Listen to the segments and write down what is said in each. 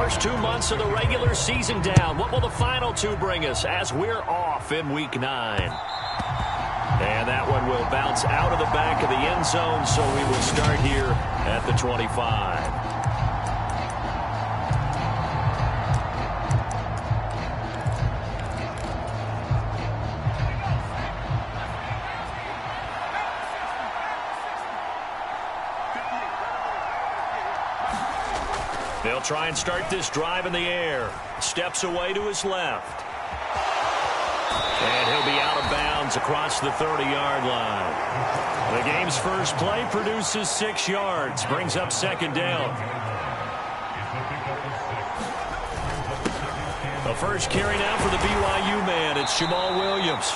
First 2 months of the regular season down. What will the final two bring us as we're off in Week 9? And that one will bounce out of the back of the end zone, so we will start here at the 25. They'll try and start this drive in the air. Steps away to his left. And he'll be out of bounds across the 30-yard line. The game's first play produces 6 yards. Brings up second down. The first carry now for the BYU man. It's Jamal Williams.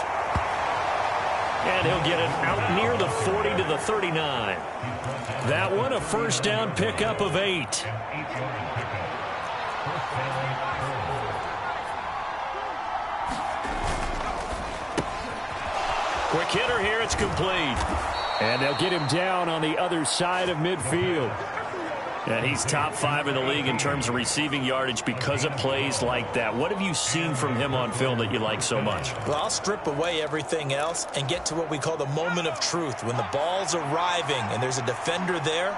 And he'll get it out near the 40 to the 39. That one, a first down pickup of 8. Quick hitter here, it's complete. And they'll get him down on the other side of midfield. And he's top 5 in the league in terms of receiving yardage because of plays like that. What have you seen from him on film that you like so much? Well, I'll strip away everything else and get to what we call the moment of truth. When the ball's arriving and there's a defender there,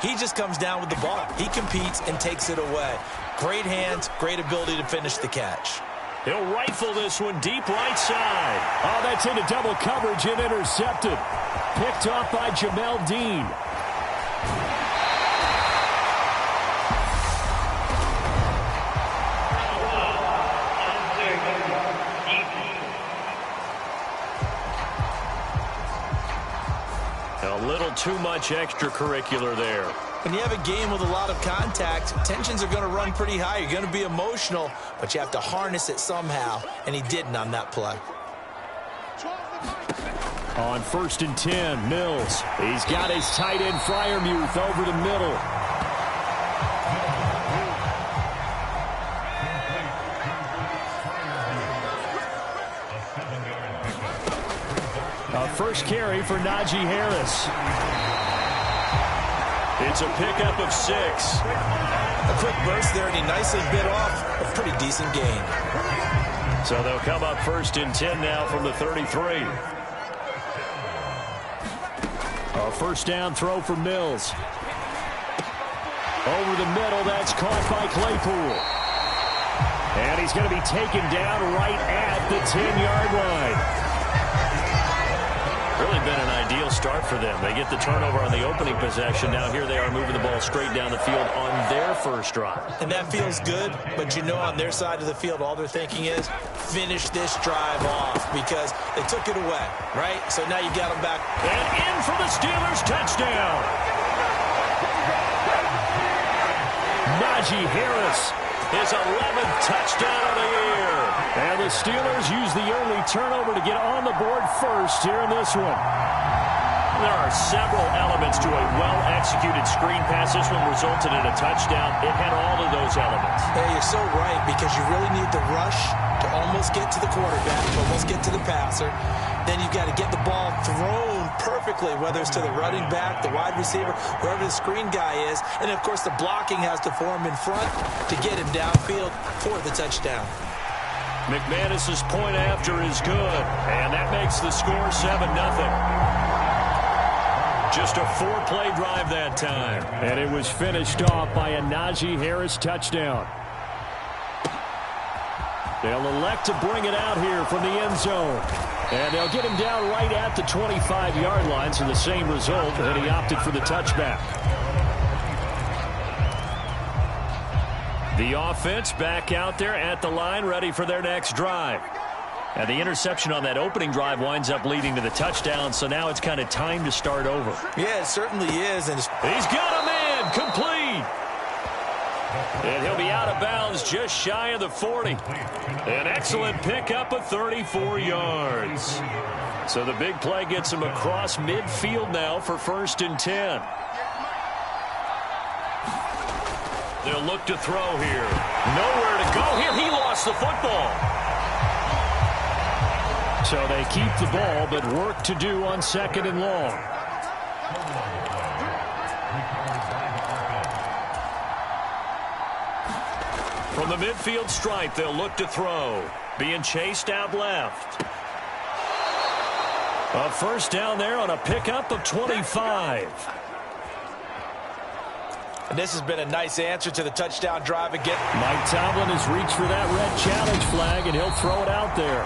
he just comes down with the ball. He competes and takes it away. Great hands, great ability to finish the catch. He'll rifle this one deep right side. Oh, that's into double coverage and intercepted. Picked off by Jamel Dean. A little too much extracurricular there. When you have a game with a lot of contact, tensions are going to run pretty high. You're going to be emotional, but you have to harness it somehow, and he didn't on that play. On 1st and 10, Mills. He's got his tight end Freiermuth over the middle. A first carry for Najee Harris. It's a pickup of 6. A quick burst there, and he nicely bit off a pretty decent gain. So they'll come up 1st and 10 now from the 33. A first down throw for Mills. Over the middle, that's caught by Claypool. And he's going to be taken down right at the 10-yard line. Really been an ideal start for them. They get the turnover on the opening possession. Now here they are moving the ball straight down the field on their first drive. And that feels good, but you know on their side of the field all they're thinking is finish this drive off because they took it away, right? So now you got them back. And in for the Steelers touchdown. Najee Harris. His 11th touchdown of the year. And the Steelers use the only turnover to get on the board first here in this one. There are several elements to a well-executed screen pass. This one resulted in a touchdown. It had all of those elements. Hey, you're so right because you really need the rush to almost get to the quarterback, to almost get to the passer. Then you've got to get the ball thrown perfectly, whether it's to the running back, the wide receiver, whoever the screen guy is. And, of course, the blocking has to form in front to get him downfield for the touchdown. McManus's point after is good, and that makes the score 7-0. Just a 4-play drive that time. And it was finished off by a Najee Harris touchdown. They'll elect to bring it out here from the end zone. And they'll get him down right at the 25-yard line, so the same result, and he opted for the touchback. The offense back out there at the line, ready for their next drive. And the interception on that opening drive winds up leading to the touchdown, so now it's kind of time to start over. Yeah, it certainly is. And he's got a man, complete. And he'll be out of bounds just shy of the 40. An excellent pickup of 34 yards. So the big play gets him across midfield now for 1st and 10. They'll look to throw here. Nowhere to go here. He lost the football. So they keep the ball, but work to do on 2nd and long. From the midfield stripe, they'll look to throw. Being chased out left. A first down there on a pickup of 25. And this has been a nice answer to the touchdown drive again. Mike Tomlin has reached for that red challenge flag, and he'll throw it out there.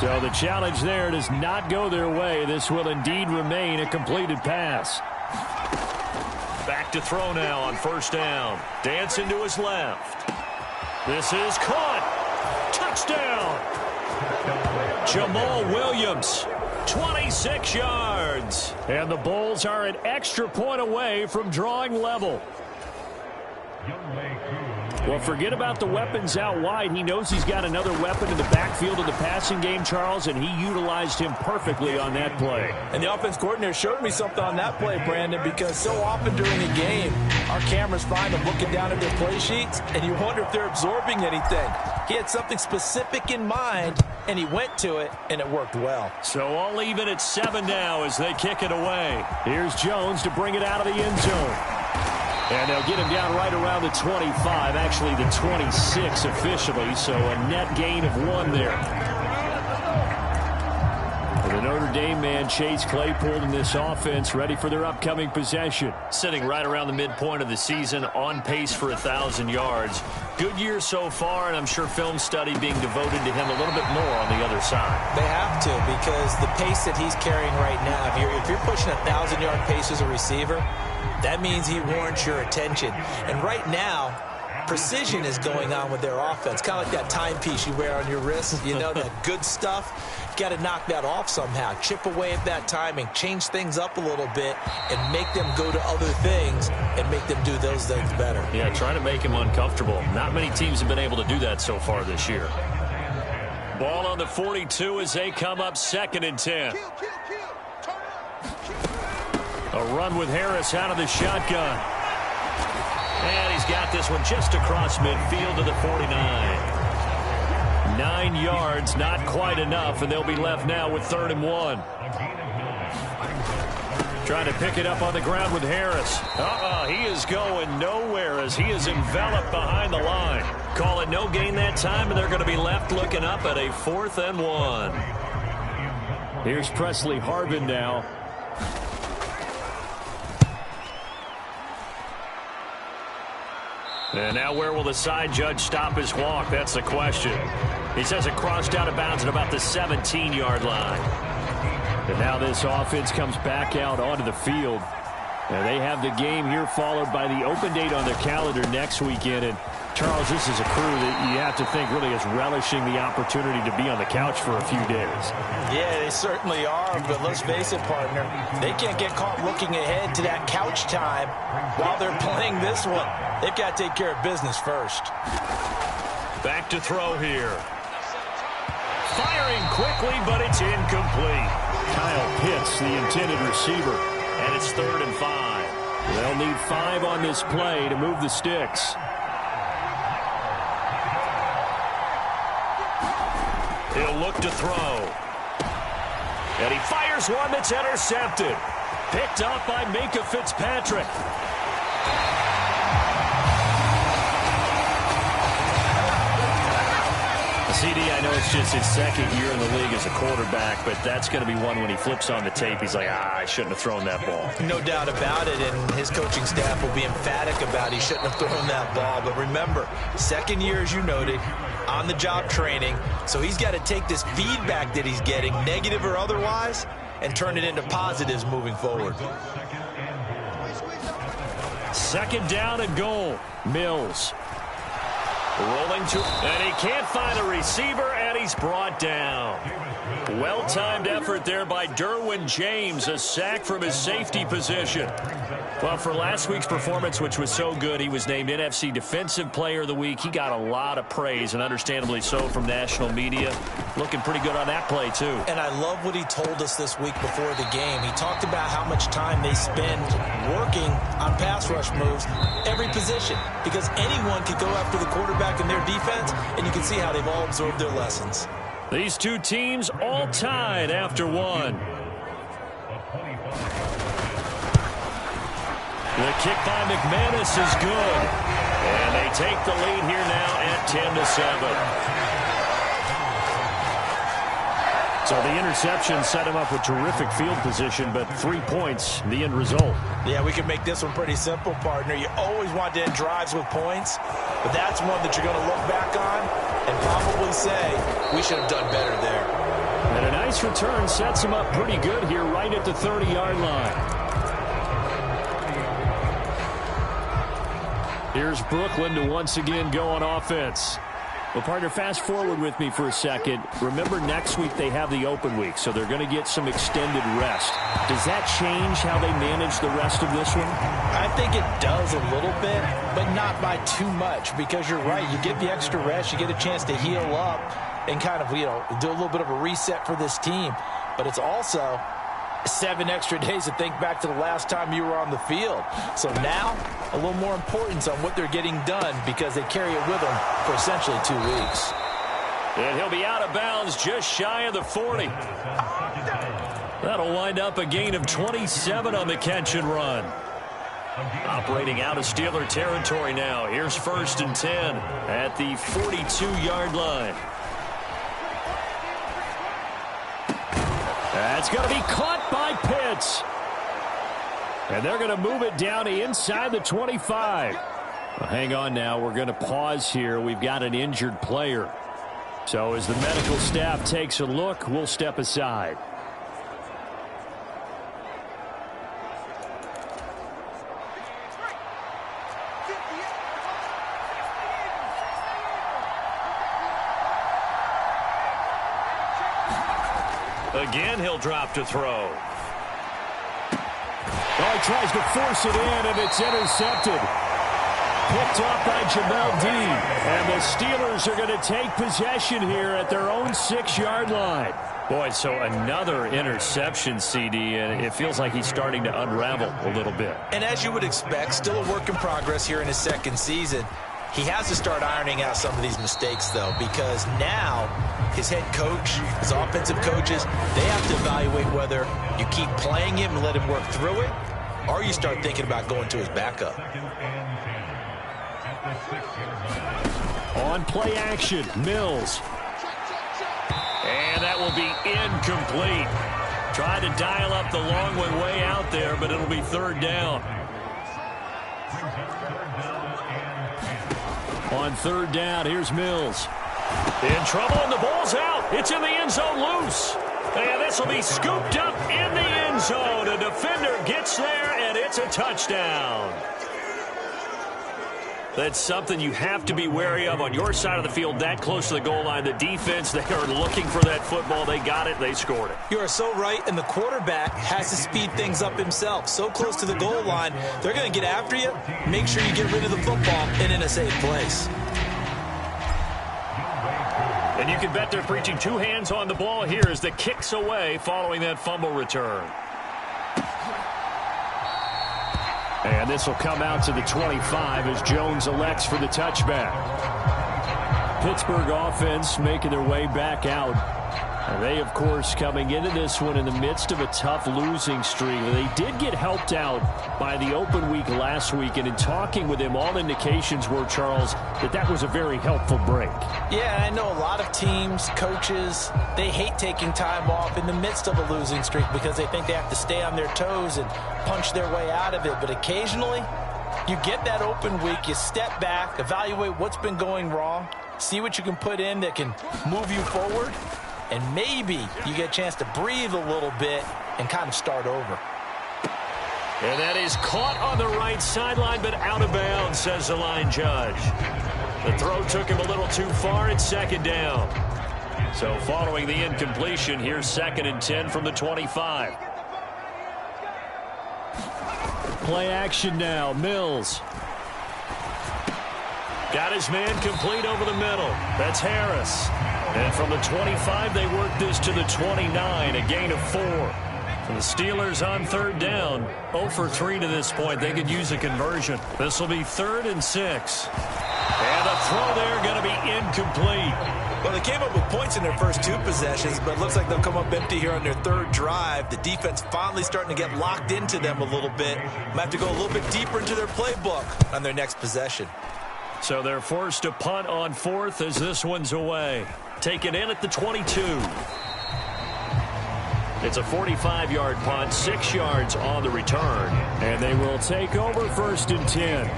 So the challenge there does not go their way. This will indeed remain a completed pass. Back to throw now on first down. Dancing to his left. This is caught. Touchdown. Jamal Williams, 26 yards. And the Bulls are an extra point away from drawing level. Well, forget about the weapons out wide. He knows he's got another weapon in the backfield of the passing game, Charles, and he utilized him perfectly on that play. And the offense coordinator showed me something on that play, Brandon, because so often during a game, our cameras find them looking down at their play sheets, and you wonder if they're absorbing anything. He had something specific in mind, and he went to it, and it worked well. So all even at 7 now as they kick it away. Here's Jones to bring it out of the end zone. And they'll get him down right around the 25, actually the 26 officially, so a net gain of 1 there. The Notre Dame man, Chase Claypool, in this offense, ready for their upcoming possession. Sitting right around the midpoint of the season, on pace for 1,000 yards. Good year so far, and I'm sure film study being devoted to him a little bit more on the other side. They have to, because the pace that he's carrying right now, if you're pushing 1,000-yard pace as a receiver, that means he warrants your attention. And right now, precision is going on with their offense. Kind of like that timepiece you wear on your wrist. You know, that good stuff. You've got to knock that off somehow. Chip away at that timing. Change things up a little bit and make them go to other things and make them do those things better. Yeah, trying to make him uncomfortable. Not many teams have been able to do that so far this year. Ball on the 42 as they come up 2nd and 10. A run with Harris out of the shotgun. And he's got this one just across midfield to the 49. 9 yards, not quite enough, and they'll be left now with 3rd and 1. Trying to pick it up on the ground with Harris. He is going nowhere as he is enveloped behind the line. Call it no gain that time, and they're going to be left looking up at a 4th and 1. Here's Presley Harvin now. And now where will the side judge stop his walk? That's the question. He says it crossed out of bounds at about the 17-yard line. And now this offense comes back out onto the field. And they have the game here followed by the open date on their calendar next weekend. And Charles, this is a crew that you have to think really is relishing the opportunity to be on the couch for a few days. Yeah, they certainly are, but let's face it, partner, they can't get caught looking ahead to that couch time while they're playing this one. They've got to take care of business first. Back to throw here. Firing quickly, but it's incomplete. Kyle Pitts, the intended receiver. And it's 3rd and 5. They'll need 5 on this play to move the sticks. He'll look to throw. And he fires one that's intercepted. Picked up by Minkah Fitzpatrick. CD, I know it's just his 2nd year in the league as a quarterback, but that's going to be one when he flips on the tape. He's like, I shouldn't have thrown that ball. No doubt about it, and his coaching staff will be emphatic about he shouldn't have thrown that ball. But remember, 2nd year, as you noted, on-the-job training, so he's got to take this feedback that he's getting, negative or otherwise, and turn it into positives moving forward. 2nd down and goal. Mills. Rolling to, and he can't find a receiver, and he's brought down. Well-timed effort there by Derwin James, a sack from his safety position. Well, for last week's performance, which was so good, he was named NFC Defensive Player of the Week. He got a lot of praise, and understandably so, from national media. Looking pretty good on that play, too. And I love what he told us this week before the game. He talked about how much time they spend working on pass rush moves, every position, because anyone could go after the quarterback in their defense, and you can see how they've all absorbed their lessons. These two teams all tied after 1. The kick by McManus is good. And they take the lead here now at 10-7. So the interception set him up with terrific field position, but 3 points, the end result. Yeah, we can make this one pretty simple, partner. You always want to end drives with points, but that's one that you're going to look back on and probably say, we should have done better there. And a nice return sets him up pretty good here right at the 30-yard line. Here's Brooklyn to once again go on offense. Well, partner, fast forward with me for a second. Remember, next week they have the open week, so they're going to get some extended rest. Does that change how they manage the rest of this one? I think it does a little bit, but not by too much, because you're right. You get the extra rest. You get a chance to heal up and kind of, do a little bit of a reset for this team. But it's also 7 extra days to think back to the last time you were on the field. So now, a little more importance on what they're getting done because they carry it with them for essentially 2 weeks. And he'll be out of bounds just shy of the 40. That'll wind up a gain of 27 on the catch and run. Operating out of Steeler territory now. Here's 1st and 10 at the 42-yard line. That's going to be caught by Pitts. And they're going to move it down to inside the 25. Well, hang on now. We're going to pause here. We've got an injured player. So as the medical staff takes a look, we'll step aside. Again, he'll drop to throw. Oh, he tries to force it in, and it's intercepted. Picked off by Jamel Dean. And the Steelers are going to take possession here at their own 6-yard line. Boy, so another interception, CD, and it feels like he's starting to unravel a little bit. And as you would expect, still a work in progress here in his 2nd season. He has to start ironing out some of these mistakes, though, because now his head coach, his offensive coaches, they have to evaluate whether you keep playing him and let him work through it, or you start thinking about going to his backup. On play action, Mills. And that will be incomplete. Tried to dial up the long way out there, but it'll be 3rd down. On 3rd down, here's Mills. In trouble, and the ball's out. It's in the end zone loose. And this will be scooped up in the end zone. A defender gets there, and it's a touchdown. That's something you have to be wary of on your side of the field, that close to the goal line. The defense, they are looking for that football. They got it. They scored it. You are so right, and the quarterback has to speed things up himself. So close to the goal line, they're going to get after you. Make sure you get rid of the football and in a safe place. And you can bet they're preaching 2 hands on the ball here as the kick's away following that fumble return. And this will come out to the 25 as Jones elects for the touchback. Pittsburgh offense making their way back out. And they, of course, coming into this one in the midst of a tough losing streak. They did get helped out by the open week last week, and in talking with him, all indications were, Charles, that was a very helpful break. Yeah, I know a lot of teams, coaches, they hate taking time off in the midst of a losing streak because they think they have to stay on their toes and punch their way out of it. But occasionally, you get that open week, you step back, evaluate what's been going wrong, see what you can put in that can move you forward, and maybe you get a chance to breathe a little bit and kind of start over. And that is caught on the right sideline, but out of bounds, says the line judge. The throw took him a little too far. It's 2nd down. So following the incompletion, here's 2nd and 10 from the 25. Play action now, Mills. Got his man complete over the middle. That's Harris. And from the 25, they work this to the 29, a gain of 4. For the Steelers on 3rd down, 0 for 3 to this point. They could use a conversion. This will be 3rd and 6. And the throw there going to be incomplete. Well, they came up with points in their first 2 possessions, but it looks like they'll come up empty here on their 3rd drive. The defense finally starting to get locked into them a little bit. Might have to go a little bit deeper into their playbook on their next possession. So they're forced to punt on 4th as this one's away. Taken in at the 22. It's a 45-yard punt, 6 yards on the return. And they will take over 1st and 10.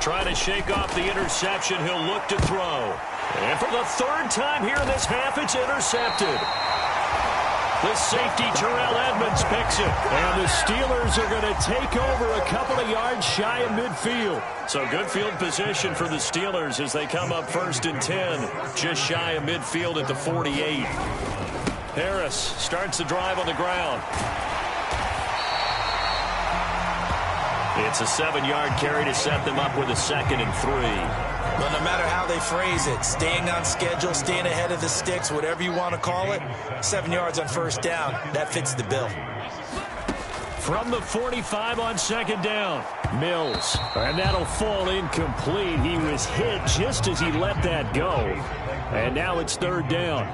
Trying to shake off the interception. He'll look to throw. And for the 3rd time here in this half, it's intercepted. The safety, Terrell Edmonds, picks it. And the Steelers are going to take over a couple of yards shy of midfield. So good field position for the Steelers as they come up 1st and 10. Just shy of midfield at the 48. Harris starts the drive on the ground. It's a 7-yard carry to set them up with a 2nd and 3. Well, no matter how they phrase it, staying on schedule, staying ahead of the sticks, whatever you want to call it, 7 yards on 1st down, that fits the bill. From the 45 on 2nd down. Mills, and that'll fall incomplete. He was hit just as he let that go. And now it's 3rd down.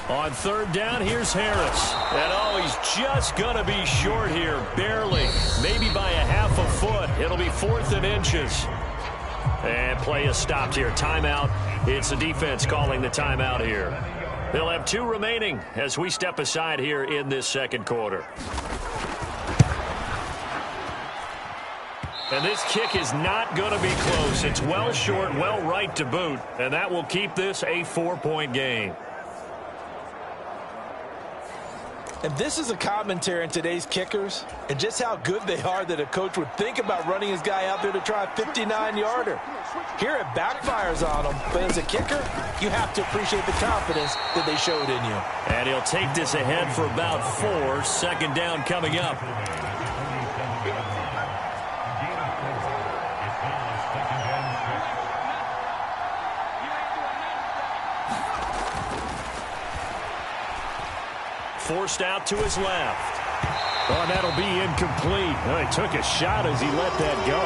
On 3rd down, here's Harris. And he's just going to be short here, barely. Maybe by a half a foot. It'll be 4th and inches. And play is stopped here. Timeout. It's the defense calling the timeout here. They'll have 2 remaining as we step aside here in this 2nd quarter. And this kick is not going to be close. It's well short, well right to boot. And that will keep this a 4-point game. And this is a commentary on today's kickers and just how good they are that a coach would think about running his guy out there to try a 59-yarder. Here it backfires on him, but as a kicker, you have to appreciate the confidence that they showed in you. And he'll take this ahead for about 4. 2nd down coming up. Forced out to his left. Oh, that'll be incomplete. Oh, he took a shot as he let that go.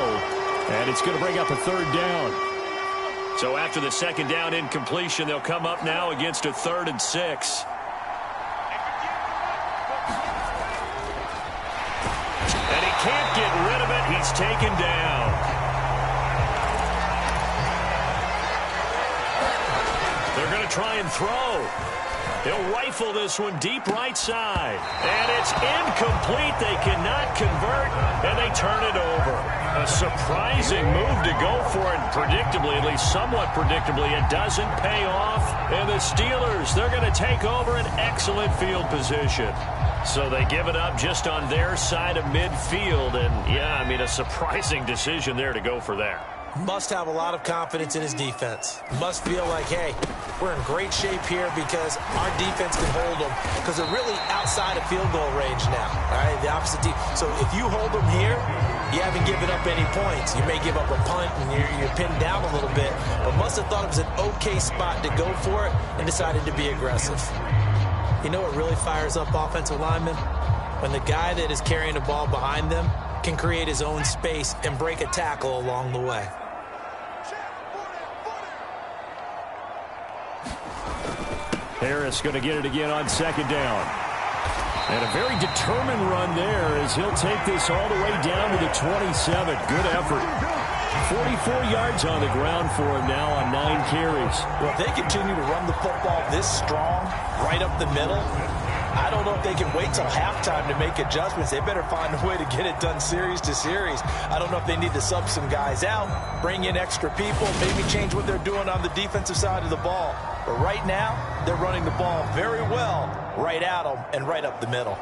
And it's going to bring up a 3rd down. So after the 2nd down incompletion, they'll come up now against a 3rd and 6. And he can't get rid of it. He's taken down. They're going to try and throw. He'll rifle this one deep right side. And it's incomplete. They cannot convert, and they turn it over. A surprising move to go for it. Predictably, at least somewhat predictably, it doesn't pay off. And the Steelers, they're going to take over an excellent field position. So they give it up just on their side of midfield. And, yeah, I mean, a surprising decision there to go for that. Must have a lot of confidence in his defense. Must feel like, hey, we're in great shape here because our defense can hold them because they're really outside of field goal range now. All right, the opposite team. So if you hold them here, you haven't given up any points. You may give up a punt and you're pinned down a little bit, but must have thought it was an okay spot to go for it and decided to be aggressive. You know what really fires up offensive linemen? When the guy that is carrying the ball behind them can create his own space and break a tackle along the way. Harris going to get it again on 2nd down. And a very determined run there as he'll take this all the way down to the 27. Good effort. 44 yards on the ground for him now on 9 carries. Well, if they continue to run the football this strong, right up the middle, I don't know if they can wait till halftime to make adjustments. They better find a way to get it done series to series. I don't know if they need to sub some guys out, bring in extra people, maybe change what they're doing on the defensive side of the ball. But right now, they're running the ball very well right at them and right up the middle.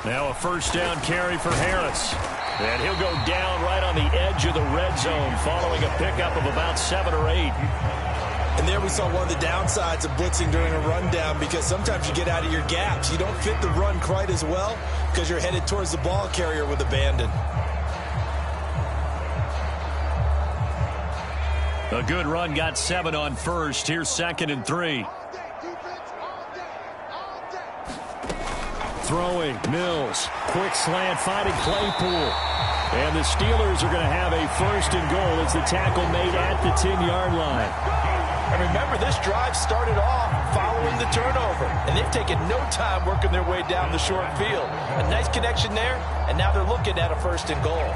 Now a 1st down carry for Harris. And he'll go down right on the edge of the red zone following a pickup of about 7 or 8. And there we saw one of the downsides of blitzing during a rundown, because sometimes you get out of your gaps. You don't fit the run quite as well because you're headed towards the ball carrier with abandon. A good run, got 7 on first. Here's 2nd and 3. Throwing, Mills. Quick slant, finding Claypool. And the Steelers are going to have a 1st and goal as the tackle made at the 10-yard line. And remember, this drive started off following the turnover, and they've taken no time working their way down the short field. A nice connection there, and now they're looking at a 1st and goal.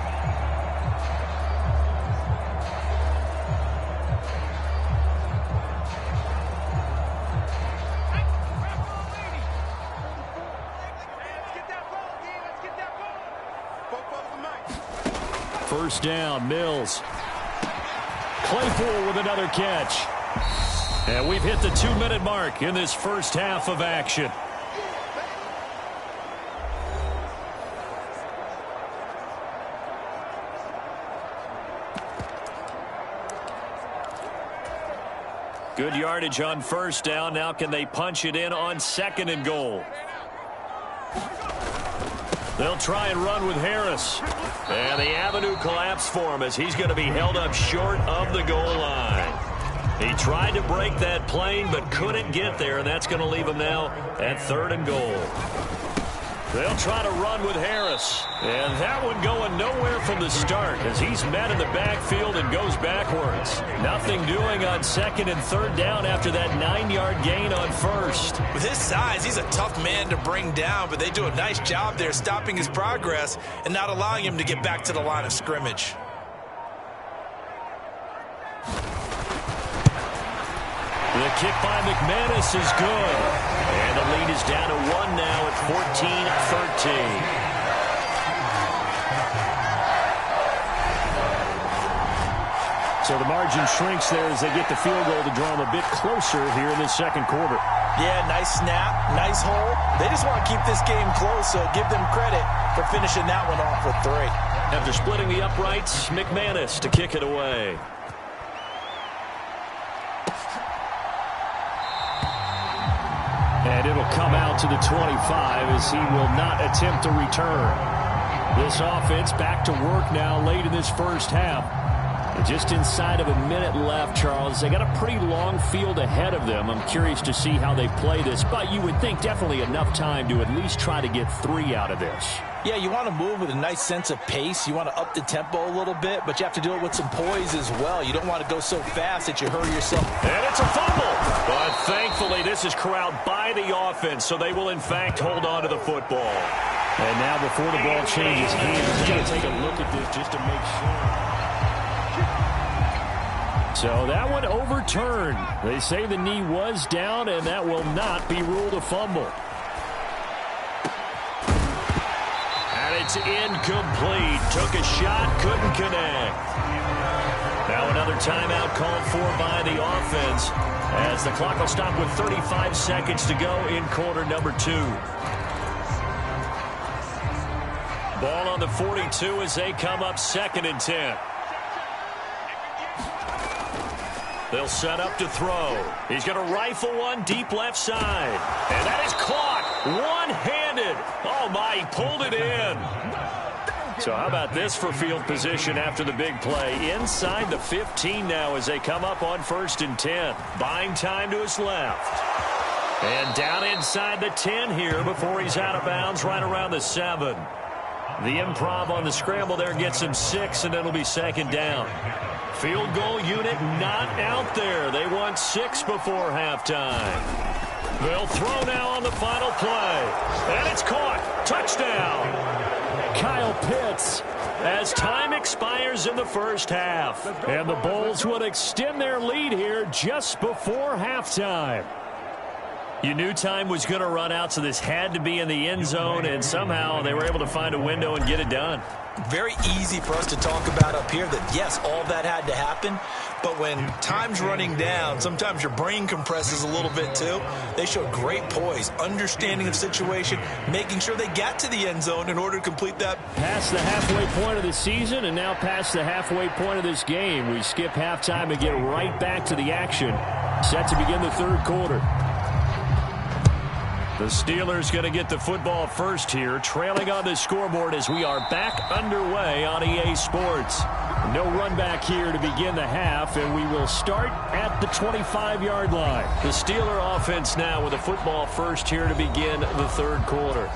First down, Mills. Claypool with another catch. And we've hit the 2-minute mark in this first half of action. Good yardage on first down. Now can they punch it in on 2nd and goal? They'll try and run with Harris. And the avenue collapsed for him as he's going to be held up short of the goal line. He tried to break that plane but couldn't get there, and that's going to leave him now at 3rd and goal. They'll try to run with Harris. And that one going nowhere from the start as he's met in the backfield and goes backwards. Nothing doing on 2nd and 3rd down after that 9-yard gain on first. With his size, he's a tough man to bring down, but they do a nice job there stopping his progress and not allowing him to get back to the line of scrimmage. The kick by McManus is good. And the lead is down to 1 now at 14-13. So the margin shrinks there as they get the field goal to draw them a bit closer here in the 2nd quarter. Yeah, nice snap, nice hole. They just want to keep this game close, so give them credit for finishing that one off with 3. After splitting the uprights, McManus to kick it away. And it'll come out to the 25 as he will not attempt to return. This offense back to work now late in this first half. And just inside of a minute left, Charles. They got a pretty long field ahead of them. I'm curious to see how they play this, but you would think definitely enough time to at least try to get 3 out of this. Yeah, you want to move with a nice sense of pace. You want to up the tempo a little bit, but you have to do it with some poise as well. You don't want to go so fast that you hurry yourself. And it's a fumble. But thankfully, this is corralled by the offense, so they will, in fact, hold on to the football. And now before the ball changes hands, he's going to take a look at this just to make sure. So that one overturned. They say the knee was down, and that will not be ruled a fumble. It's incomplete. Took a shot, couldn't connect. Now another timeout called for by the offense as the clock will stop with 35 seconds to go in quarter number 2. Ball on the 42 as they come up 2nd and 10. They'll set up to throw. He's going to rifle one deep left side. And that is caught one-handed. Oh, my, he pulled it in. So how about this for field position after the big play? Inside the 15 now as they come up on 1st and 10. Buying time to his left. And down inside the 10 here before he's out of bounds right around the 7. The improv on the scramble there gets him 6, and it'll be 2nd down. Field goal unit not out there. They want 6 before halftime. They'll throw now on the final play. And it's caught. Touchdown. Kyle Pitts as time expires in the first half. And the Bulls would extend their lead here just before halftime. You knew time was going to run out, so this had to be in the end zone, and somehow they were able to find a window and get it done. Very easy for us to talk about up here that, yes, all that had to happen, but when time's running down, sometimes your brain compresses a little bit too. They showed great poise, understanding of the situation, making sure they got to the end zone in order to complete that. Past the halfway point of the season and now past the halfway point of this game. We skip halftime and get right back to the action Set to begin the third quarter. The Steelers going to get the football first here, trailing on the scoreboard as we are back underway on EA Sports. No run back here to begin the half, and we will start at the 25-yard line. The Steeler offense now with the football first here to begin the third quarter.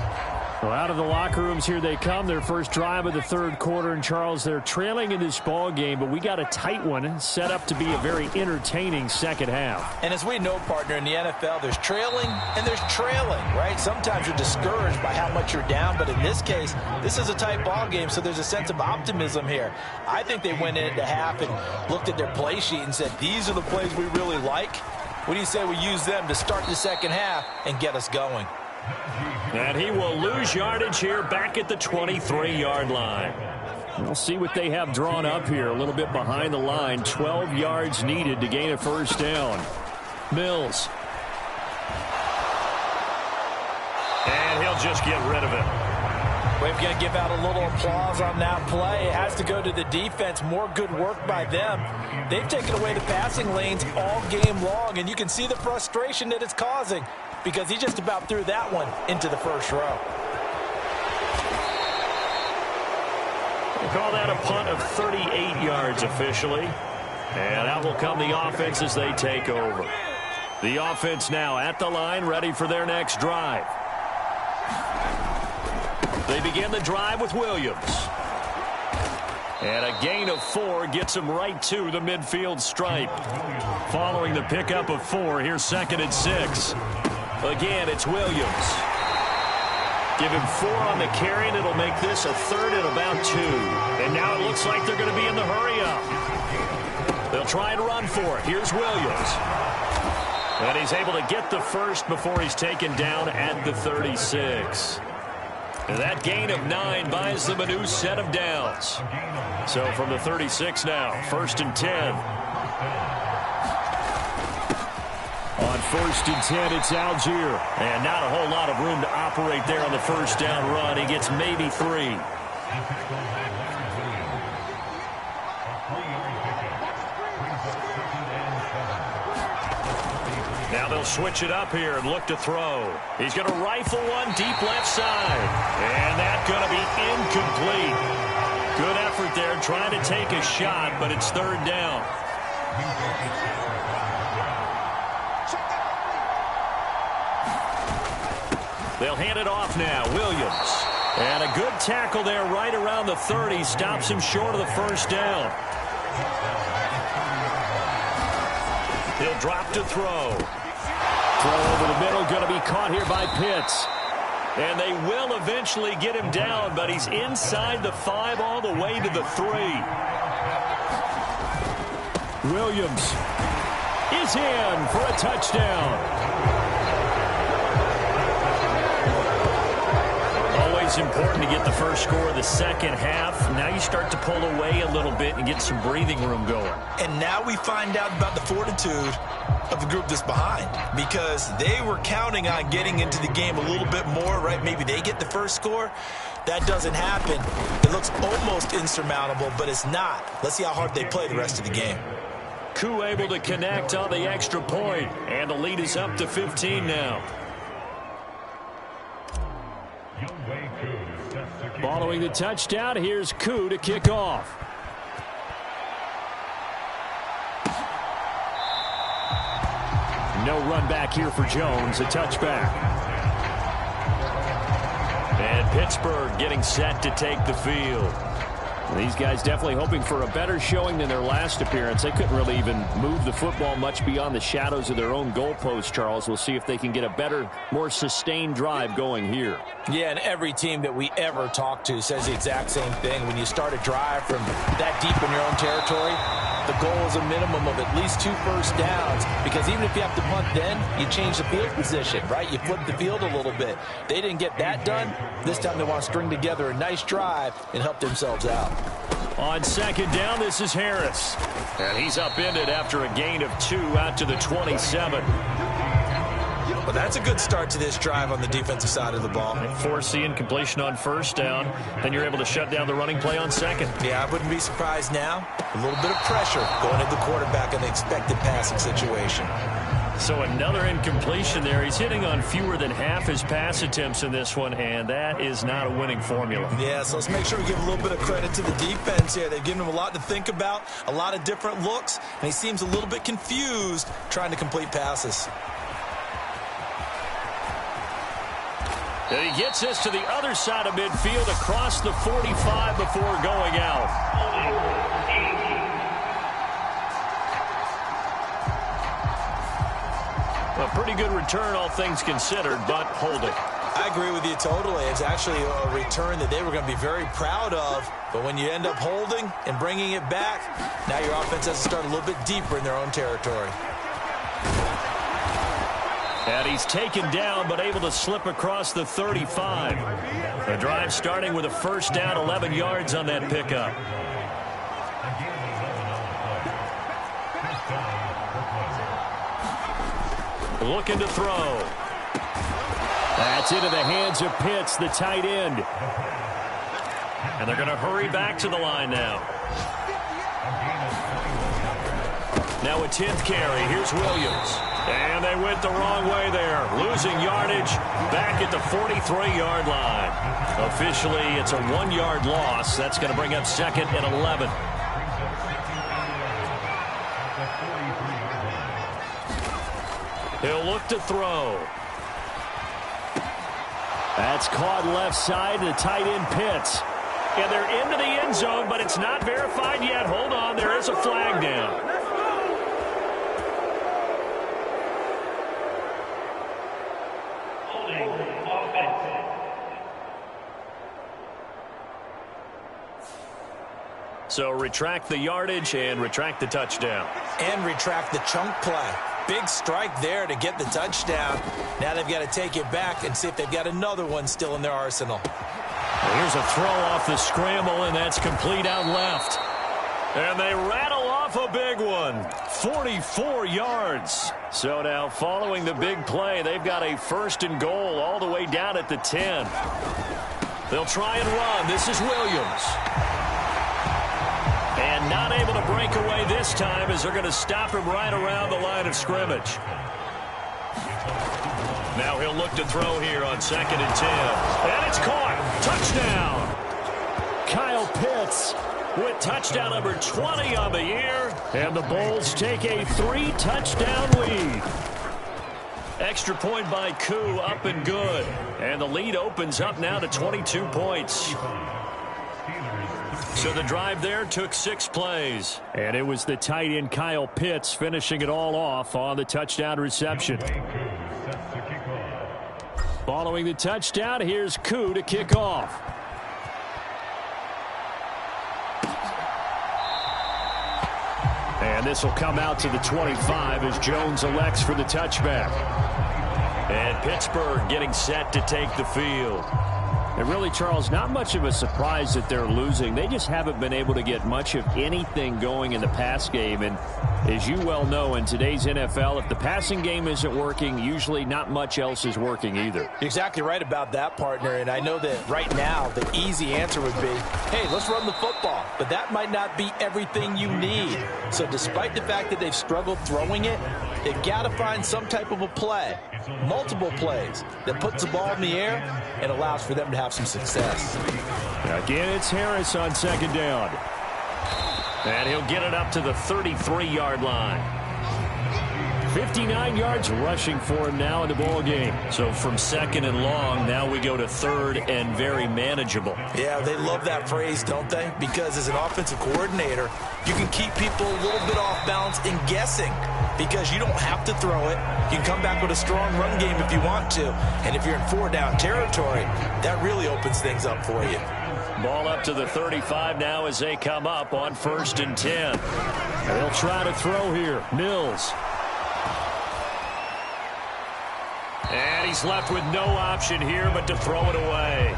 Well, out of the locker rooms here they come. Their first drive of the third quarter. And, Charles, they're trailing in this ball game, but we got a tight one set up to be a very entertaining second half. And as we know, partner, in the NFL, there's trailing and there's trailing, right? Sometimes you're discouraged by how much you're down, but in this case, this is a tight ball game, so there's a sense of optimism here. I think they went into half and looked at their play sheet and said, these are the plays we really like. What do you say we use them to start the second half and get us going? And he will lose yardage here back at the 23-yard line. We'll see what they have drawn up here. A little bit behind the line. 12 yards needed to gain a first down. Mills. And he'll just get rid of it. We're going to give out a little applause on that play. It has to go to the defense. More good work by them. They've taken away the passing lanes all game long, and you can see the frustration that it's causing because he just about threw that one into the first row. We'll call that a punt of 38 yards officially. And out will come the offense as they take over. The offense now at the line, ready for their next drive. They begin the drive with Williams. And a gain of 4 gets him right to the midfield stripe. Following the pickup of 4, here's 2nd and 6. Again, it's Williams. Give him 4 on the carry, and it'll make this a 3rd and about 2. And now it looks like they're going to be in the hurry-up. They'll try and run for it. Here's Williams. And he's able to get the first before he's taken down at the 36. And that gain of 9 buys them a new set of downs. So from the 36 now, 1st and 10. On 1st and 10, it's Algier. And not a whole lot of room to operate there on the first down run. He gets maybe 3. Now they'll switch it up here and look to throw. He's going to rifle one deep left side. And that's going to be incomplete. Good effort there trying to take a shot, but it's 3rd down. They'll hand it off now. Williams. And a good tackle there right around the 30. Stops him short of the first down. He'll drop to throw. Throw over the middle, going to be caught here by Pitts. And they will eventually get him down, but he's inside the 5 all the way to the 3. Williams is in for a touchdown. Always important to get the first score of the second half. Now you start to pull away a little bit and get some breathing room going. And now we find out about the fortitude of the group that's behind, because they were counting on getting into the game a little bit more, right? Maybe they get the first score. That doesn't happen. It looks almost insurmountable, but it's not. Let's see how hard they play the rest of the game. Koo able to connect on the extra point, and the lead is up to 15 now. Following the touchdown, here's Koo to kick off. No run back here for Jones, a touchback. And Pittsburgh getting set to take the field. These guys definitely hoping for a better showing than their last appearance. They couldn't really even move the football much beyond the shadows of their own goalpost, Charles. We'll see if they can get a better, more sustained drive going here. Yeah, and every team that we ever talk to says the exact same thing. When you start a drive from that deep in your own territory, the goal is a minimum of at least 2 first downs, because even if you have to punt then, you change the field position, right? You flip the field a little bit. They didn't get that done. This time they want to string together a nice drive and help themselves out. On 2nd down, this is Harris. And he's upended after a gain of 2 out to the 27. Well, that's a good start to this drive on the defensive side of the ball. Force the incompletion on first down. Then you're able to shut down the running play on second. Yeah, I wouldn't be surprised now. A little bit of pressure going into the quarterback in the expected passing situation. So another incompletion there. He's hitting on fewer than half his pass attempts in this one, and that is not a winning formula. Yeah, so let's make sure we give a little bit of credit to the defense here. They've given him a lot to think about, a lot of different looks, and he seems a little bit confused trying to complete passes. And he gets this to the other side of midfield across the 45 before going out. A pretty good return, all things considered, but holding. I agree with you totally. It's actually a return that they were going to be very proud of. But when you end up holding and bringing it back, now your offense has to start a little bit deeper in their own territory. And he's taken down, but able to slip across the 35. The drive starting with a first down, 11 yards on that pickup. Looking to throw. That's into the hands of Pitts, the tight end. And they're going to hurry back to the line now. Now a 10th carry. Here's Williams. And they went the wrong way there. Losing yardage back at the 43-yard line. Officially, it's a 1-yard loss. That's going to bring up second and 11. He'll look to throw. That's caught left side, the tight end Pitts. And they're into the end zone, but it's not verified yet. Hold on, there is a flag down. So retract the yardage and retract the touchdown. And retract the chunk play. Big strike there to get the touchdown. Now they've got to take it back and see if they've got another one still in their arsenal. Here's a throw off the scramble, and that's complete out left. And they rattle off a big one. 44 yards. So now following the big play, they've got a first and goal all the way down at the 10. They'll try and run. This is Williams. And not able to break away this time as they're going to stop him right around the line of scrimmage. Now he'll look to throw here on second and 10. And it's caught. Touchdown. Kyle Pitts with touchdown number 20 on the year. And the Bulls take a 3-touchdown lead. Extra point by Koo, up and good. And the lead opens up now to 22 points. So the drive there took 6 plays. And it was the tight end Kyle Pitts finishing it all off on the touchdown reception. Following the touchdown, here's Koo to kick off. And this will come out to the 25 as Jones elects for the touchback. And Pittsburgh getting set to take the field. And really, Charles, not much of a surprise that they're losing. They just haven't been able to get much of anything going in the pass game. And as you well know, in today's NFL, if the passing game isn't working, usually not much else is working either. You're exactly right about that, partner. And I know that right now the easy answer would be, hey, let's run the football. But that might not be everything you need. So despite the fact that they've struggled throwing it, they've got to find some type of a play, multiple plays, that puts the ball in the air and allows for them to have some success. Again, it's Harris on second down. And he'll get it up to the 33-yard line. 59 yards rushing for him now in the ball game. So from second and long, now we go to third and very manageable. Yeah, they love that phrase, don't they? Because as an offensive coordinator, you can keep people a little bit off balance and guessing because you don't have to throw it. You can come back with a strong run game if you want to. And if you're in 4-down territory, that really opens things up for you. Ball up to the 35 now as they come up on first and 10. They'll try to throw here. Mills. And he's left with no option here but to throw it away.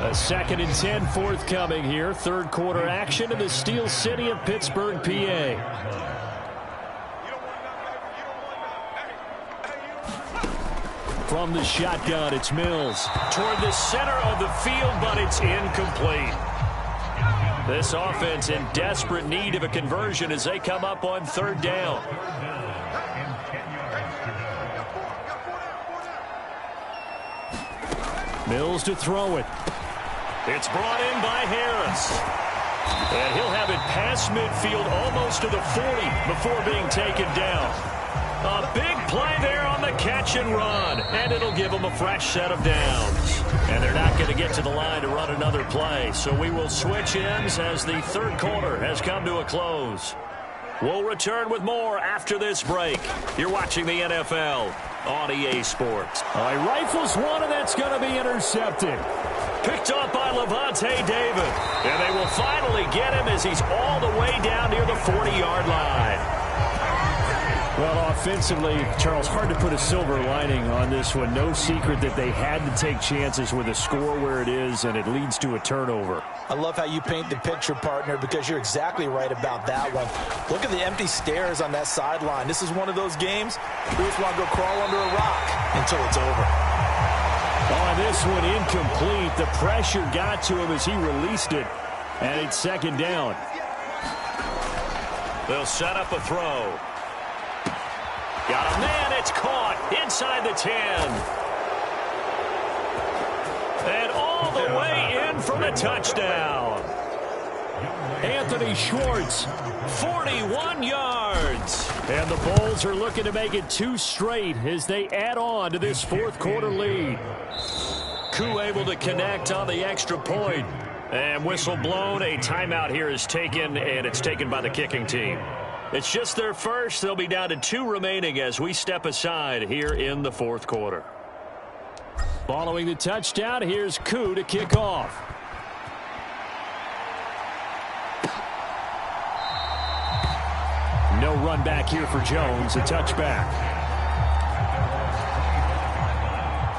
A second and 10 forthcoming here. Third quarter action in the Steel City of Pittsburgh, PA. From the shotgun, it's Mills. Toward the center of the field, but it's incomplete. This offense in desperate need of a conversion as they come up on third down. Mills to throw it. It's brought in by Harris. And he'll have it past midfield almost to the 40 before being taken down. A big play there on the catch and run. And it'll give them a fresh set of downs. And they're not going to get to the line to run another play. So we will switch ends as the third quarter has come to a close. We'll return with more after this break. You're watching the NFL on EA Sports. All right, rifles one, and that's going to be intercepted. Picked up by Levante David. And they will finally get him as he's all the way down near the 40-yard line. Well, offensively, Charles, hard to put a silver lining on this one. No secret that they had to take chances with a score where it is, and it leads to a turnover. I love how you paint the picture, partner, because you're exactly right about that one. Look at the empty stairs on that sideline. This is one of those games we just want to go crawl under a rock until it's over. On this one, incomplete. The pressure got to him as he released it, and it's second down. They'll set up a throw. Got a man, it's caught inside the 10. And all the way in for the touchdown. Anthony Schwartz, 41 yards. And the Bulls are looking to make it 2 straight as they add on to this fourth quarter lead. Koo able to connect on the extra point. And whistle blown, a timeout here is taken, and it's taken by the kicking team. It's just their first. They'll be down to 2 remaining as we step aside here in the fourth quarter. Following the touchdown, here's Koo to kick off. No run back here for Jones, a touchback.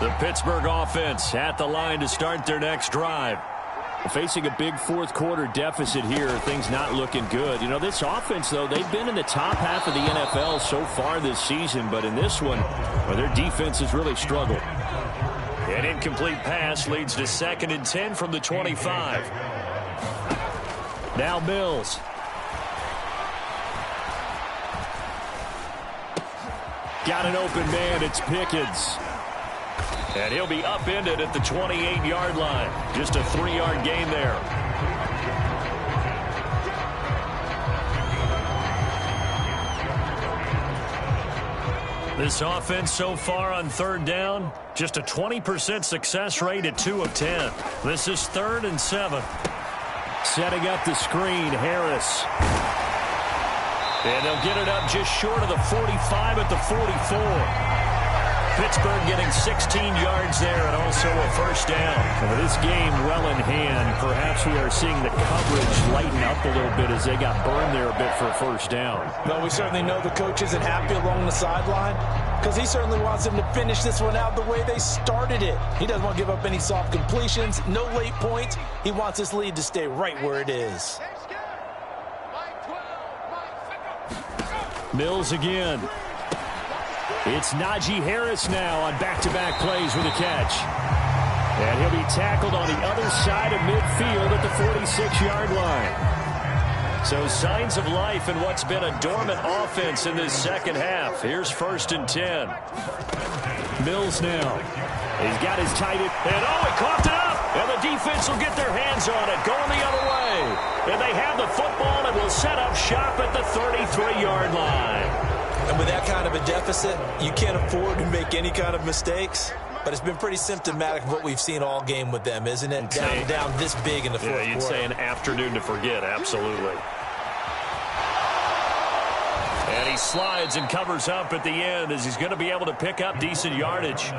The Pittsburgh offense at the line to start their next drive. Facing a big fourth quarter deficit here, things not looking good. You know, this offense, though, they've been in the top half of the NFL so far this season, but in this one, well, their defense has really struggled. An incomplete pass leads to 2nd and 10 from the 25. Now Mills. Got an open man, it's Pickens. And he'll be upended at the 28-yard line. Just a 3-yard gain there. This offense so far on third down, just a 20% success rate at 2 of 10. This is 3rd and 7. Setting up the screen, Harris. And they'll get it up just short of the 45 at the 44. Pittsburgh getting 16 yards there and also a first down. Well, this game well in hand. Perhaps we are seeing the coverage lighten up a little bit as they got burned there a bit for a first down. Well, we certainly know the coach isn't happy along the sideline because he certainly wants them to finish this one out the way they started it. He doesn't want to give up any soft completions, no late points. He wants this lead to stay right where it is. Mills again. It's Najee Harris now on back-to-back plays with a catch. And he'll be tackled on the other side of midfield at the 46-yard line. So signs of life in what's been a dormant offense in this second half. Here's 1st and 10. Mills now. He's got his tight end. And he coughed it up. And the defense will get their hands on it, going the other way. And they have the football and will set up shop at the 33-yard line. And with that kind of a deficit, you can't afford to make any kind of mistakes. But it's been pretty symptomatic of what we've seen all game with them, isn't it? Down this big in the fourth quarter. You'd say an afternoon to forget, absolutely. And he slides and covers up at the end as he's going to be able to pick up decent yardage.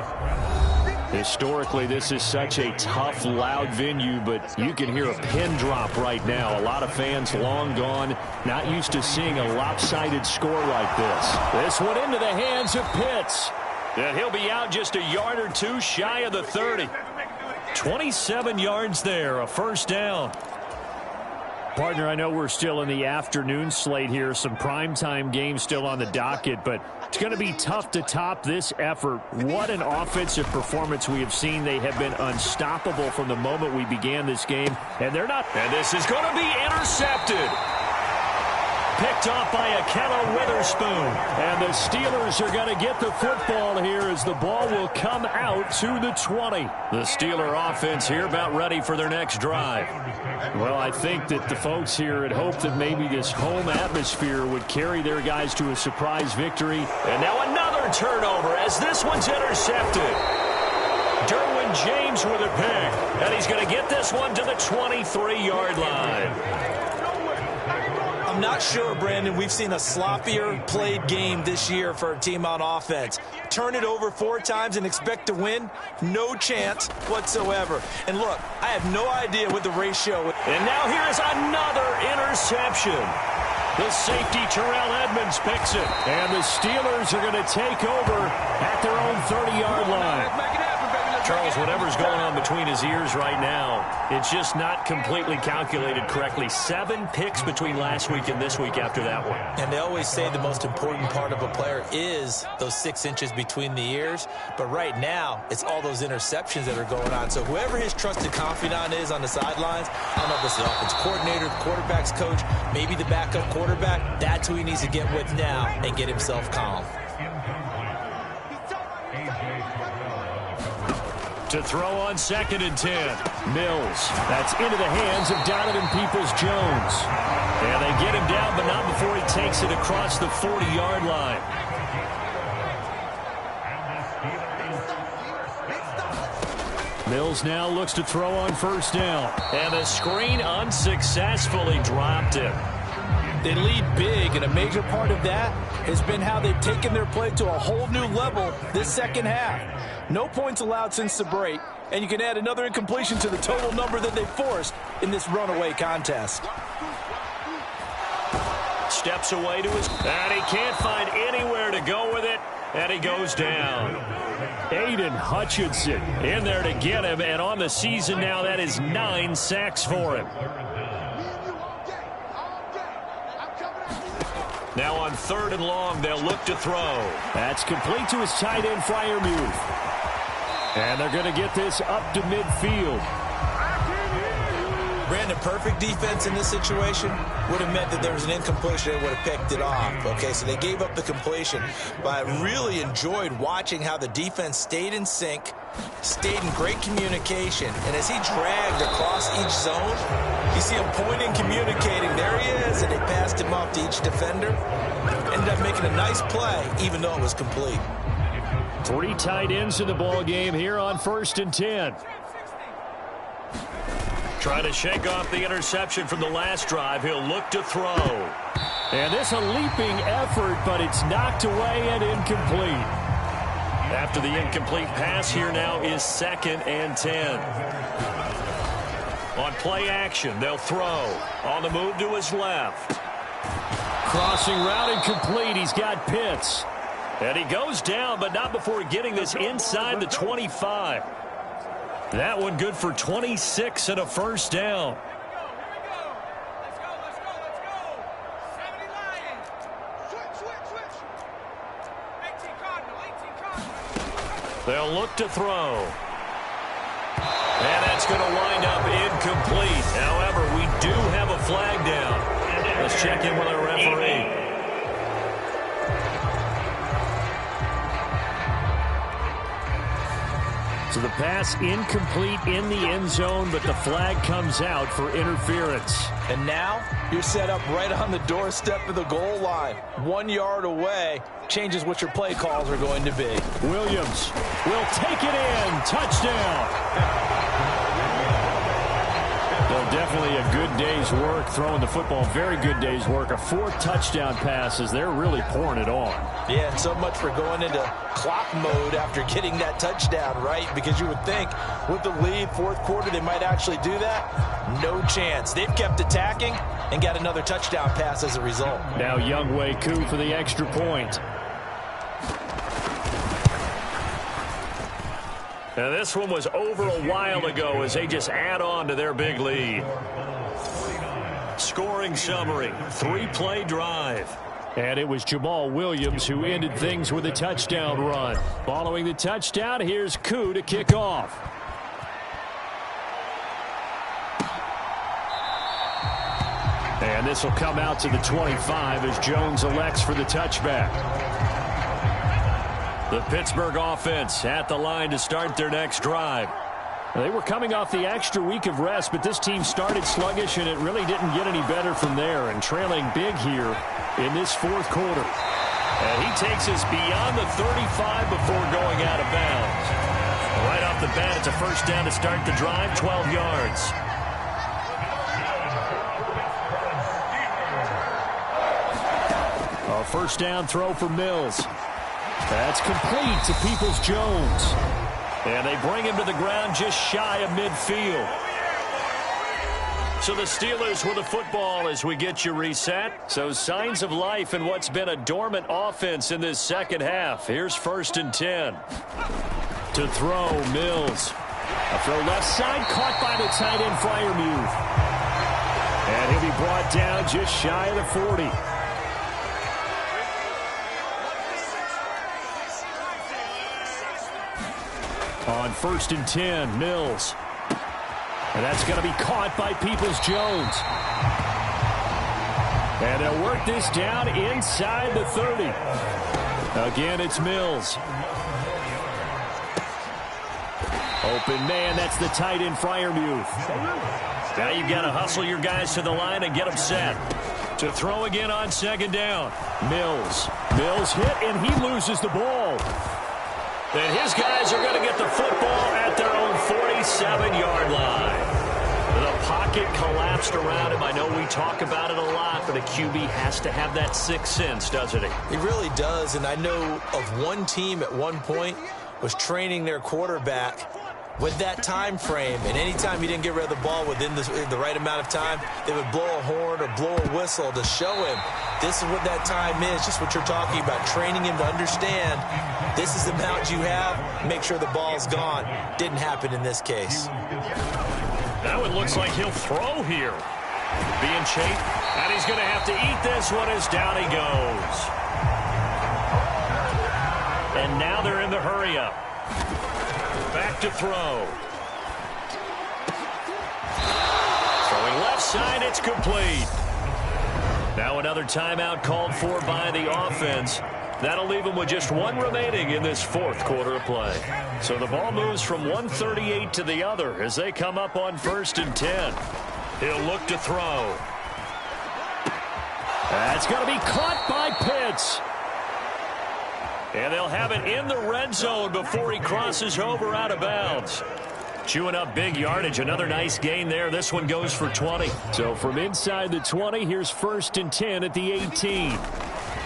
Historically, this is such a tough, loud venue, but you can hear a pin drop right now. A lot of fans long gone, not used to seeing a lopsided score like this. This one into the hands of Pitts. And he'll be out just a yard or two shy of the 30. 27 yards there, a first down. Partner, I know we're still in the afternoon slate here. Some primetime games still on the docket, but it's going to be tough to top this effort. What an offensive performance we have seen. They have been unstoppable from the moment we began this game, and they're not. And this is going to be intercepted. Picked off by Akello Witherspoon. And the Steelers are going to get the football here as the ball will come out to the 20. The Steeler offense here about ready for their next drive. Well, I think that the folks here had hoped that maybe this home atmosphere would carry their guys to a surprise victory. And now another turnover as this one's intercepted. Derwin James with a pick. And he's going to get this one to the 23-yard line. I'm not sure, Brandon, we've seen a sloppier played game this year for a team on offense. Turn it over 4 times and expect to win? No chance whatsoever. And look, I have no idea what the ratio is. And now here is another interception. The safety, Terrell Edmonds, picks it. And the Steelers are going to take over at their own 30-yard line. Charles, whatever's going on between his ears right now, it's just not completely calculated correctly. 7 picks between last week and this week after that one. And they always say the most important part of a player is those 6 inches between the ears. But right now, it's all those interceptions that are going on. So whoever his trusted confidant is on the sidelines, I don't know if it's the offensive coordinator, the quarterback's coach, maybe the backup quarterback, that's who he needs to get with now and get himself calm. To throw on 2nd and 10. Mills. That's into the hands of Donovan Peoples-Jones. And they get him down, but not before he takes it across the 40-yard line. Mills now looks to throw on 1st down. And the screen unsuccessfully dropped him. They lead big, and a major part of that has been how they've taken their play to a whole new level this second half. No points allowed since the break, and you can add another incompletion to the total number that they forced in this runaway contest. Steps away to his... And he can't find anywhere to go with it, and he goes down. Aiden Hutchinson in there to get him, and on the season now, that is 9 sacks for him. Now on 3rd and long, they'll look to throw. That's complete to his tight end, Freiermuth. And they're going to get this up to midfield. Brandon, perfect defense in this situation would have meant that there was an incompletion and would have picked it off. Okay, so they gave up the completion. But I really enjoyed watching how the defense stayed in sync, stayed in great communication. And as he dragged across each zone, you see him pointing, communicating. There he is, and they passed him off to each defender. Ended up making a nice play, even though it was complete. 3 tight ends in the ball game here on 1st and 10. Trying to shake off the interception from the last drive. He'll look to throw. And this a leaping effort, but it's knocked away and incomplete. After the incomplete pass, here now is 2nd and 10. On play action, they'll throw. On the move to his left. Crossing route incomplete. He's got Pitts. And he goes down, but not before getting this inside the 25. That one good for 26 and a 1st down. They'll look to throw. And that's going to wind up incomplete. However, we do have a flag down. Let's check in with our referee. So the pass incomplete in the end zone, but the flag comes out for interference. And now you're set up right on the doorstep of the goal line. 1 yard away changes what your play calls are going to be. Williams will take it in. Touchdown. Well, definitely a good day's work throwing the football. Very good day's work. A 4 touchdown passes. They're really pouring it on. Yeah, and so much for going into clock mode after getting that touchdown, right? Because you would think with the lead, 4th quarter, they might actually do that. No chance. They've kept attacking and got another touchdown pass as a result. Now Younghoe Koo for the extra point. Now this one was over a while ago as they just add on to their big lead. Scoring summary, 3-play drive. And it was Jamal Williams who ended things with a touchdown run. Following the touchdown, here's Koo to kick off. And this will come out to the 25 as Jones elects for the touchback. The Pittsburgh offense at the line to start their next drive. They were coming off the extra week of rest, but this team started sluggish, and it really didn't get any better from there, and trailing big here in this fourth quarter. And he takes us beyond the 35 before going out of bounds. Right off the bat, it's a first down to start the drive, 12 yards. A first down throw for Mills. That's complete to Peoples-Jones. And they bring him to the ground just shy of midfield. So the Steelers with the football as we get you reset. So signs of life in what's been a dormant offense in this second half. Here's 1st and 10. To throw, Mills. A throw left side, caught by the tight end Freiermuth. And he'll be brought down just shy of the 40. On 1st and 10, Mills. And that's going to be caught by Peoples-Jones. And they'll work this down inside the 30. Again, it's Mills. Open man, that's the tight end Freiermuth. Now you've got to hustle your guys to the line and get them set. To throw again on 2nd down. Mills. Mills hit, and he loses the ball. And his guys are going to get the football at their own 47-yard line. The pocket collapsed around him. I know we talk about it a lot, but a QB has to have that sixth sense, doesn't he? He really does, and I know of one team at one point was training their quarterback with that time frame, and anytime he didn't get rid of the ball within the right amount of time, they would blow a horn or blow a whistle to show him this is what that time is, just what you're talking about, training him to understand this is the amount you have, make sure the ball's gone. Didn't happen in this case. Now it looks like he'll throw here. Being chased, and he's going to have to eat this one as down he goes. And now they're in the hurry-up. Back to throw. Throwing left side, it's complete. Now another timeout called for by the offense. That'll leave them with just one remaining in this fourth quarter of play. So the ball moves from 138 to the other as they come up on 1st and 10. He'll look to throw. That's going to be caught by Pitts. And they'll have it in the red zone before he crosses over out of bounds. Chewing up big yardage. Another nice gain there. This one goes for 20. So from inside the 20, here's 1st and 10 at the 18.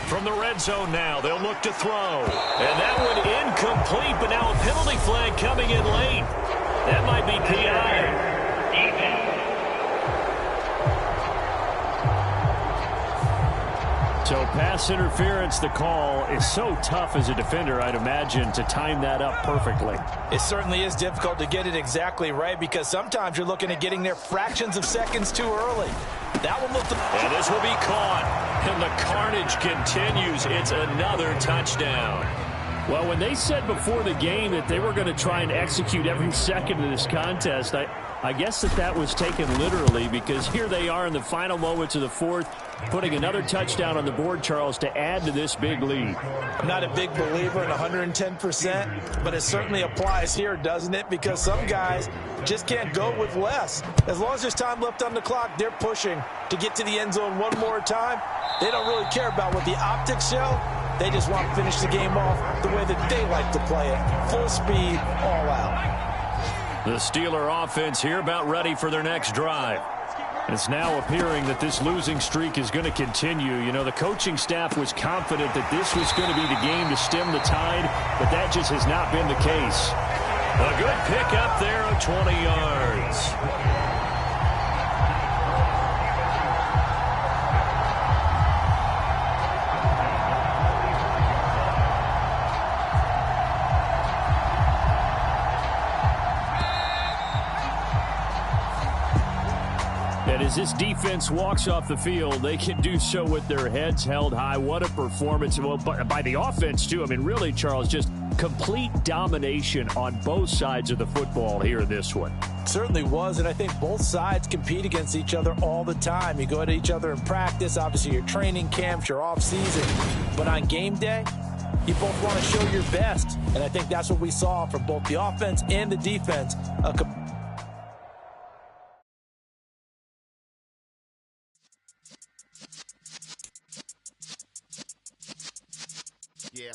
From the red zone now, they'll look to throw. And that one incomplete, but now a penalty flag coming in late. That might be PI. So pass interference, the call is so tough as a defender, I'd imagine, to time that up perfectly. It certainly is difficult to get it exactly right because sometimes you're looking at getting there fractions of seconds too early. That one looked... And this will be caught. And the carnage continues. It's another touchdown. Well, when they said before the game that they were going to try and execute every second of this contest, I guess that was taken literally because here they are in the final moments of the fourth, putting another touchdown on the board, Charles, to add to this big lead. I'm not a big believer in 110%, but it certainly applies here, doesn't it? Because some guys just can't go with less. As long as there's time left on the clock, they're pushing to get to the end zone one more time. They don't really care about what the optics show. They just want to finish the game off the way that they like to play it. Full speed, all out. The Steeler offense here about ready for their next drive. It's now appearing that this losing streak is going to continue. You know, the coaching staff was confident that this was going to be the game to stem the tide, but that just has not been the case. A good pick up there of 20 yards. And as this defense walks off the field, they can do so with their heads held high. What a performance. Well, by the offense, too. I mean, really, Charles, just complete domination on both sides of the football here in this one. Certainly was, and I think both sides compete against each other all the time. You go at each other in practice, obviously your training camps, your off-season, but on game day, you both want to show your best, and I think that's what we saw from both the offense and the defense. Yeah.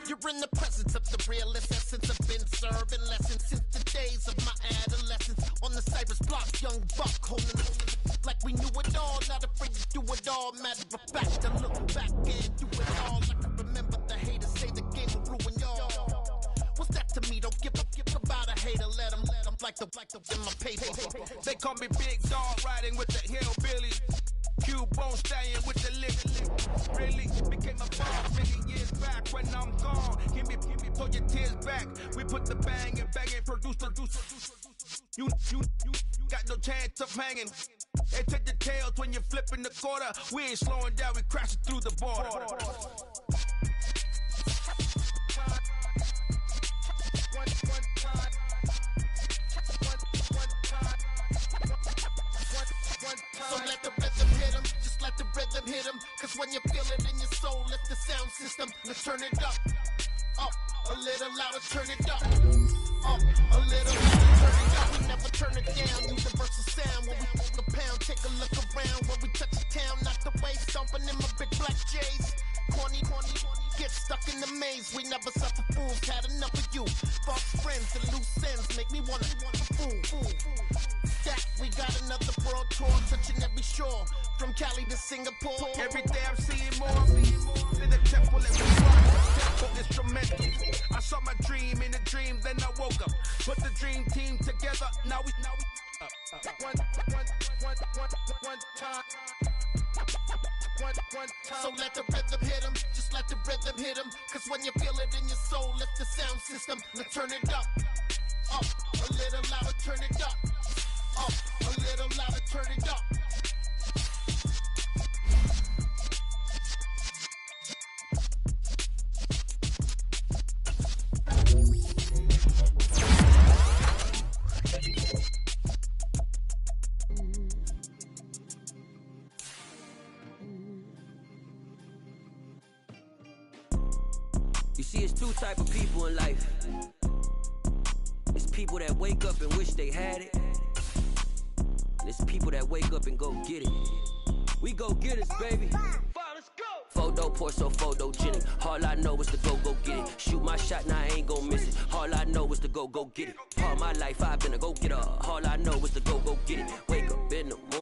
You're in the presence of the realest essence. I've been serving lessons since the days of my adolescence. On the Cypress blocks, young buck holding like we knew it all. Not afraid to do it all. Matter of fact, I look back and do it all. I can remember the haters say the game will ruin y'all. What's that to me? Don't give about a hater. Let them like the in my paper. They call me Big Dog, riding with the hillbilly. Q-Bone staying with the lick. Really became a boss many years back when I'm gone. Give me, pull your tears back. We put the bang and produce. You got no chance of hanging. They take the tails when you're flipping the quarter. We ain't slowing down, we crashing through the border. So let the rhythm hit him, just let the rhythm hit him. Cause when you feel it in your soul, lift the sound system. Let's turn it up, a little louder, turn it up, a little louder, turn it up. We never turn it down, universal sound. When we walk a pound, take a look around. When we touch the town, knock the way, stomping in my big black J's. Corny, get stuck in the maze. We never suffer fools, had enough of you. False friends and loose ends make me wanna fool. That we got another world tour, touching every shore, from Cali to Singapore. Every day I'm seeing more in the temple and temple instrumental. I saw my dream in a dream, then I woke up. Put the dream team together, now we one time. So let the rhythm hit him, just let the rhythm hit him. Cause when you feel it in your soul, lift the sound system. Let's turn it up, a little louder, turn it up, a little louder, turn it up. You see, it's two type of people in life. It's people that wake up and wish they had it. And it's people that wake up and go get it. We go get it, baby. Let's go. Photo pour so photogenic. All I know is to go get it. Shoot my shot, now I ain't gon' miss it. All I know is to go get it. All my life I've been a go-getter. All I know is to go get it. Wake up in the morning.